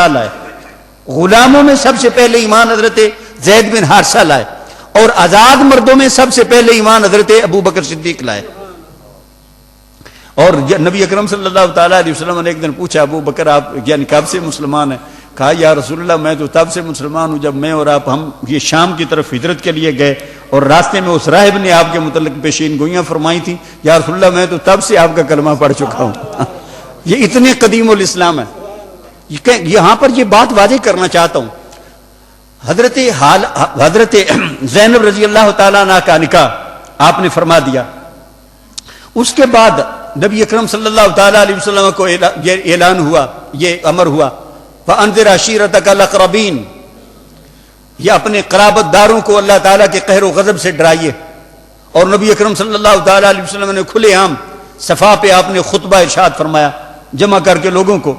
لائے، غلاموں میں سب سے پہلے ایمان حضرت زید بن حارثہ لائے، اور آزاد مردوں میں سب سے پہلے ایمان حضرت ابو بکر صدیق لائے۔ اور نبی اکرم صلی اللہ تعالیٰ علیہ وسلم نے ایک دن پوچھا ابو بکر آپ یعنی کب سے مسلمان ہیں؟ کہا یا رسول اللہ میں تو تب سے مسلمان ہوں جب میں اور آپ ہم یہ شام کی طرف ہجرت کے لیے گئے اور راستے میں اس راہب نے آپ کے متعلق پیشین گوئیاں فرمائی تھیں، یا رسول اللہ میں تو تب سے آپ کا کلمہ پڑھ چکا ہوں۔ یہ اتنے قدیم الاسلام ہے۔ یہاں پر یہ بات واضح کرنا چاہتا ہوں، حضرت زینب رضی اللہ تعالیٰ عنہ کا نکاح آپ نے فرما دیا، اس کے بعد نبی اکرم صلی اللہ تعالیٰ علیہ وسلم کو یہ اعلان ہوا، یہ امر ہوا فَأَنذِرْ عَشِيرَتَكَ الْأَقْرَبِينَ، یہ اپنے قرابت داروں کو اللہ تعالیٰ کے قہر و غضب سے ڈرائیے۔ اور نبی اکرم صلی اللہ تعالیٰ علیہ وسلم نے کھلے عام صفا پہ آپ نے خطبہ ارشاد فرمایا جمع کر کے لوگوں کو،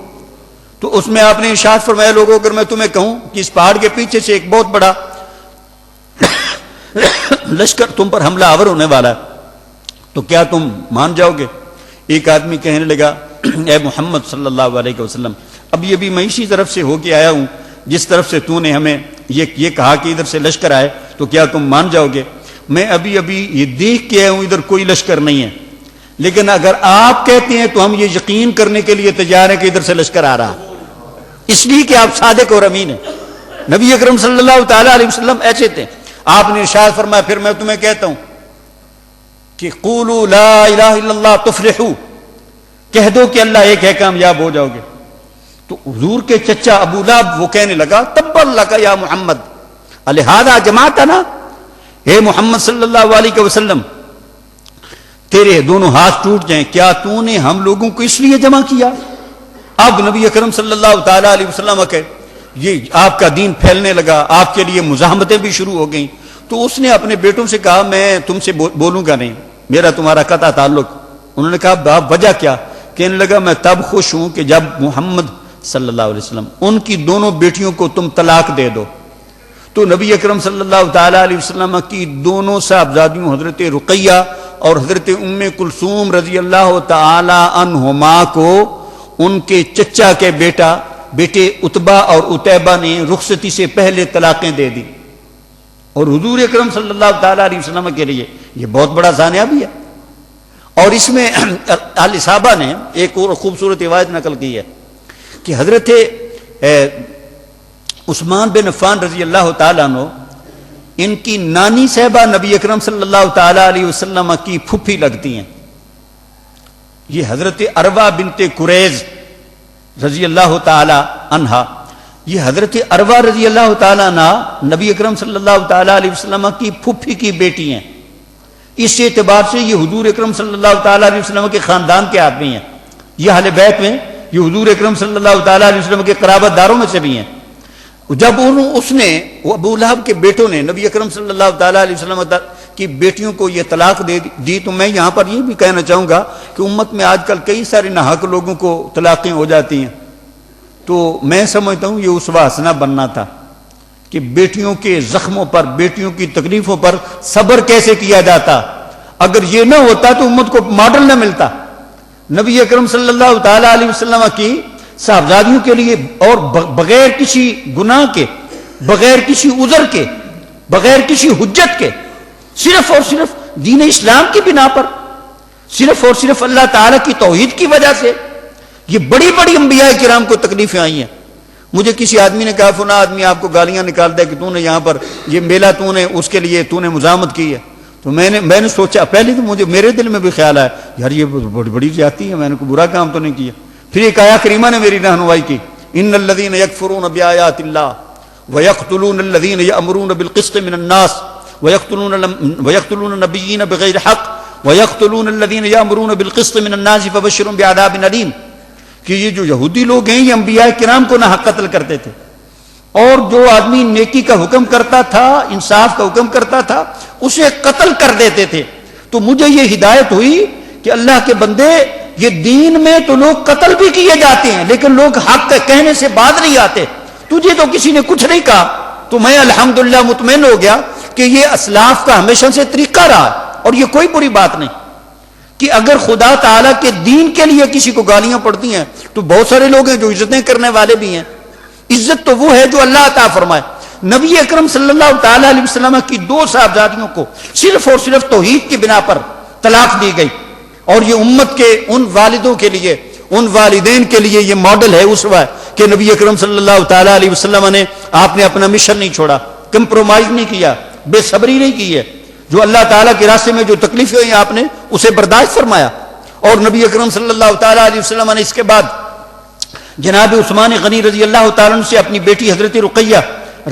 تو اس میں آپ نے ارشاد فرمایا لوگوں اگر میں تمہیں کہوں کہ اس پہاڑ کے پیچھے سے ایک بہت بڑا لشکر تم پر حملہ آور ہونے والا ہے تو کیا تم مان جاؤ گے؟ ایک آدمی کہنے لگا اے محمد صلی اللہ علیہ وسلم، اب یہ بھی میں اسی طرف سے ہو کے آیا ہوں جس طرف سے تو نے ہمیں یہ کہا کہ ادھر سے لشکر آئے، تو کیا تم مان جاؤ گے؟ میں ابھی یہ دیکھ کے آیا ہوں ادھر کوئی لشکر نہیں ہے، لیکن اگر آپ کہتے ہیں تو ہم یہ یقین کرنے کے لیے تیار ہیں کہ ادھر سے لشکر آ رہا، اس لیے کہ آپ صادق اور امین ہیں۔ نبی اکرم صلی اللہ تعالیٰ علیہ وسلم ایسے تھے، آپ نے ارشاد فرمایا پھر میں تمہیں کہتا ہوں کہ قولوا لا الہ الا اللہ تفلحوا، کہہ دو کہ اللہ ایک ہے کامیاب ہو جاؤ گے۔ تو حضور کے چچا ابو لہب وہ کہنے لگا تبا لک یا محمد الہذا جماعتنا، اے محمد صلی اللہ علیہ وسلم تیرے دونوں ہاتھ ٹوٹ جائیں، کیا تو نے ہم لوگوں کو اس لیے جمع کیا؟ اب نبی اکرم صلی اللہ تعالیٰ علیہ وسلم کے یہ آپ کا دین پھیلنے لگا، آپ کے لیے مزاحمتیں بھی شروع ہو گئیں، تو اس نے اپنے بیٹوں سے کہا میں تم سے بولوں گا نہیں، میرا تمہارا قطع تعلق۔ انہوں نے کہا باپ وجہ کیا؟ کہنے لگا میں تب خوش ہوں کہ جب محمد صلی اللہ علیہ وسلم ان کی دونوں بیٹیوں کو تم طلاق دے دو۔ تو نبی اکرم صلی اللہ تعالیٰ علیہ وسلم کی دونوں صاحبزادیوں حضرت رقیہ اور حضرت ام کلثوم رضی اللہ تعالی عنہما کو ان کے چچا کے بیٹے عتبہ اور عتیبہ نے رخصتی سے پہلے طلاقیں دے دی، اور حضور اکرم صلی اللہ تعالیٰ علیہ وسلم کے لیے یہ بہت بڑا ثانیہ ہے۔ اور اس میں اہل صحابہ نے ایک اور خوبصورت روایت نقل کی ہے کہ حضرت عثمان بن عفان رضی اللہ تعالیٰ عنہ ان کی نانی صاحبہ نبی اکرم صلی اللہ تعالیٰ علیہ وسلم کی پھپھی لگتی ہیں، یہ حضرت عروہ بنت قریظ رضی اللہ تعالیٰ عنہا، یہ حضرت عروہ رضی اللہ تعالیٰ عنہ نبی اکرم صلی اللہ تعالیٰ علیہ وسلم کی پھپھی کی بیٹی ہیں۔ اس اعتبار سے یہ حضور اکرم صلی اللہ تعالیٰ علیہ وسلم کے خاندان کے آدمی ہیں، یہ اہل بیت میں یہ حضور اکرم صلی اللہ تعالیٰ علیہ وسلم کے قرابت داروں میں سے بھی ہیں۔ جب اس نے ابو لہب کے بیٹوں نے نبی اکرم صلی اللہ تعالیٰ علیہ وسلم کی بیٹیوں کو یہ طلاق دے دی، تو میں یہاں پر یہ بھی کہنا چاہوں گا کہ امت میں آج کل کئی سارے ناحق لوگوں کو طلاقیں ہو جاتی ہیں، تو میں سمجھتا ہوں یہ اسوہ حسنہ بننا تھا کہ بیٹیوں کے زخموں پر، بیٹیوں کی تکلیفوں پر صبر کیسے کیا جاتا۔ اگر یہ نہ ہوتا تو امت کو ماڈل نہ ملتا۔ نبی اکرم صلی اللہ تعالیٰ علیہ وسلم کی صاحبزادیوں کے لیے اور بغیر کسی گناہ کے، بغیر کسی عذر کے، بغیر کسی حجت کے، صرف اور صرف دین اسلام کی بنا پر، صرف اور صرف اللہ تعالیٰ کی توحید کی وجہ سے یہ بڑی بڑی انبیاء کرام کو تکلیفیں آئی ہیں۔ مجھے کسی آدمی نے کہا فلاں آدمی آپ کو گالیاں نکالتا ہے کہ تو نے یہاں پر یہ میلہ تو نے اس کے لیے تو نے مزاحمت کی ہے، تو میں نے سوچا پہلے تو میرے دل میں بھی خیال آیا یار یہ بڑی زیادتی ہے، میں نے کوئی برا کام تو نہیں کیا۔ پھر ایک آیت کریمہ نے میری رہنمائی کی، ان الذین یکفرون بآیات اللہ ویقتلون الذین یأمرون بالقسط من الناس ویقتلون النبیین بغیر حق ویقتلون الذین یأمرون بالقسط من الناس فبشرهم بعذاب علیم، کہ یہ جو یہودی لوگ ہیں یہ انبیاء کرام کو ناحق قتل کرتے تھے، اور جو آدمی نیکی کا حکم کرتا تھا، انصاف کا حکم کرتا تھا، اسے قتل کر دیتے تھے۔ تو مجھے یہ ہدایت ہوئی کہ اللہ کے بندے یہ دین میں تو لوگ قتل بھی کیے جاتے ہیں لیکن لوگ حق کہنے سے باز نہیں آتے، تجھے تو کسی نے کچھ نہیں کہا، تو میں الحمدللہ مطمئن ہو گیا کہ یہ اسلاف کا ہمیشہ سے طریقہ رہا، اور یہ کوئی بری بات نہیں کہ اگر خدا تعالیٰ کے دین کے لیے کسی کو گالیاں پڑتی ہیں تو بہت سارے لوگ ہیں جو عزتیں کرنے والے بھی ہیں، عزت تو وہ ہے جو اللہ عطا فرمائے. نبی اکرم صلی اللہ تعالی علیہ وسلم کی 2 صاحبزادیوں کو صرف اور صرف توحید کی بنا پر طلاق دی گئی, اور یہ امت کے ان والدوں کے لیے, ان والدین کے لیے یہ ماڈل ہے, اسوہ ہے کہ نبی اکرم صلی اللہ تعالی علیہ وسلم نے آپ نے اپنا مشن نہیں چھوڑا, کمپرومائز نہیں کیا, بے صبری نہیں کی ہے, جو اللہ تعالیٰ کے راستے میں جو تکلیفیں ہوئی آپ نے اسے برداشت فرمایا. اور نبی اکرم صلی اللہ تعالیٰ علیہ وسلم نے اس کے بعد جناب عثمان غنی رضی اللہ تعالیٰ عنہ سے اپنی بیٹی حضرت رقیہ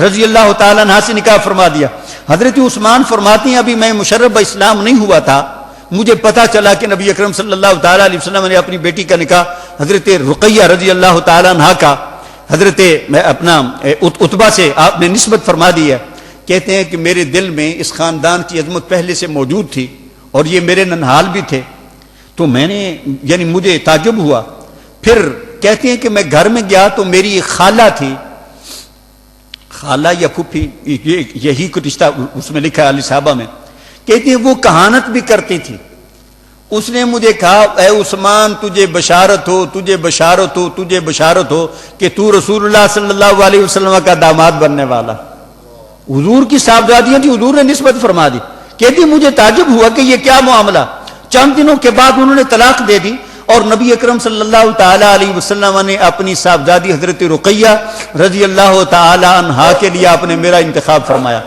رضی اللہ تعالیٰ عنہ سے نکاح فرما دیا. حضرت عثمان فرماتی ہیں ابھی میں مشرب اسلام نہیں ہوا تھا, مجھے پتا چلا کہ نبی اکرم صلی اللہ تعالیٰ علیہ وسلم نے اپنی بیٹی کا نکاح حضرت رقیہ رضی اللہ تعالیٰ عنہ کا حضرت اپنا عتبہ سے آپ نے نسبت فرما دی ہے. کہتے ہیں کہ میرے دل میں اس خاندان کی عظمت پہلے سے موجود تھی اور یہ میرے ننہال بھی تھے, تو میں نے یعنی مجھے تعجب ہوا. پھر کہتے ہیں کہ میں گھر میں گیا تو میری ایک خالہ تھی, خالہ یا پھوپھی یہی کچھ رشتہ اس میں لکھا ہے علی صحابہ میں. کہتے ہیں وہ کہانت بھی کرتی تھی. اس نے مجھے کہا اے عثمان تجھے بشارت ہو, تجھے بشارت ہو, تجھے بشارت ہو کہ تو رسول اللہ صلی اللہ علیہ وسلم کا داماد بننے والا. حضور کی صاحبزادیاں تھی, حضور نے نسبت فرما دی. کہتی مجھے تعجب ہوا کہ یہ کیا معاملہ. چند دنوں کے بعد انہوں نے طلاق دے دی اور نبی اکرم صلی اللہ تعالی علیہ وسلم نے اپنی صاحبزادی حضرت رقیہ رضی اللہ تعالی عنہا کے لیے آپ نے میرا انتخاب فرمایا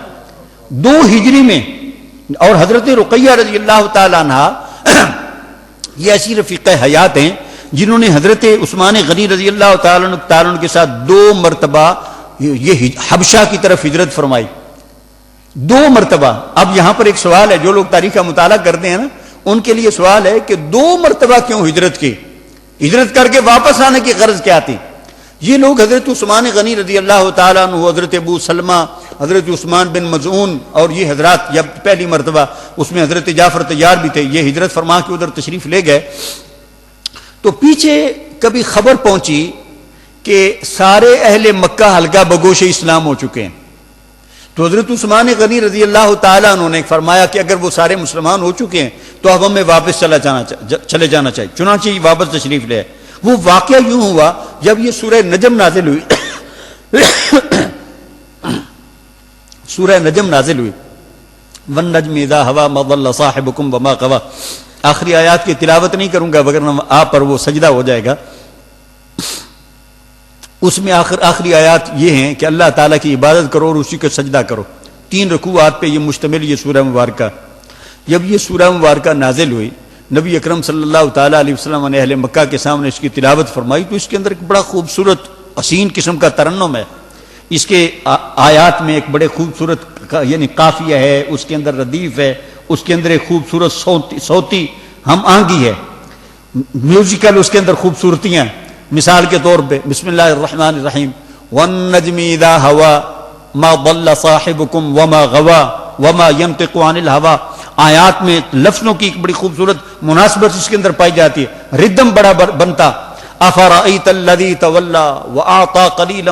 2 ہجری میں. اور حضرت رقیہ رضی اللہ تعالی عنہا یہ ایسی رفیقہ حیات ہیں جنہوں نے حضرت عثمان غنی رضی اللہ تعالی عنہ کے ساتھ 2 مرتبہ یہ حبشہ کی طرف ہجرت فرمائی, 2 مرتبہ. اب یہاں پر ایک سوال ہے, جو لوگ تاریخ کا مطالعہ کرتے ہیں نا ان کے لیے سوال ہے کہ 2 مرتبہ کیوں ہجرت کی, ہجرت کر کے واپس آنے کی غرض کیا تھی. یہ لوگ حضرت عثمان غنی رضی اللہ تعالیٰ عنہ, حضرت ابو سلمہ, حضرت عثمان بن مظعون اور یہ حضرات جب پہلی مرتبہ اس میں حضرت جعفر طیار بھی تھے, یہ ہجرت فرما کے ادھر تشریف لے گئے. تو پیچھے کبھی خبر پہنچی کہ سارے اہل مکہ حلقہ بگوش اسلام ہو چکے ہیں. تو حضرت عثمان غنی رضی اللہ تعالیٰ عنہ نے فرمایا کہ اگر وہ سارے مسلمان ہو چکے ہیں تو اب ہمیں واپس چلے جانا چاہیے, چنانچہ واپس تشریف لے. وہ واقعہ یوں ہوا جب یہ سورہ نجم نازل ہوئی سورہ نجم نازل ہوئی والنجم اذا ہوا ما ضل صاحبکم وما غوی. آخری آیات کی تلاوت نہیں کروں گا وگرنہ آپ پر وہ سجدہ ہو جائے گا. اس میں آخری آیات یہ ہیں کہ اللہ تعالیٰ کی عبادت کرو اور اسی کو سجدہ کرو. 3 رکوعات پہ یہ مشتمل یہ سورہ مبارکہ. جب یہ سورہ مبارکہ نازل ہوئی نبی اکرم صلی اللہ تعالیٰ علیہ وسلم نے اہل مکہ کے سامنے اس کی تلاوت فرمائی تو اس کے اندر ایک بڑا خوبصورت حسین قسم کا ترنم ہے. اس کے آیات میں ایک بڑے خوبصورت یعنی قافیہ ہے, اس کے اندر ردیف ہے, اس کے اندر ایک خوبصورت صوتی ہم آہنگی ہے, میوزیکل اس کے اندر خوبصورتیاں. مثال کے طور پہ بسم اللہ الرحمن الرحیم والنجم اذا ہوا ما ضل صاحبکم وما غوا وما ينطق عن الهوى. آیات میں لفظوں کی ایک بڑی خوبصورت مناسبت اس کے اندر پائی جاتی ہے, ردم بڑا بنتا. افرأیت الذی تولی واعطى قلیلا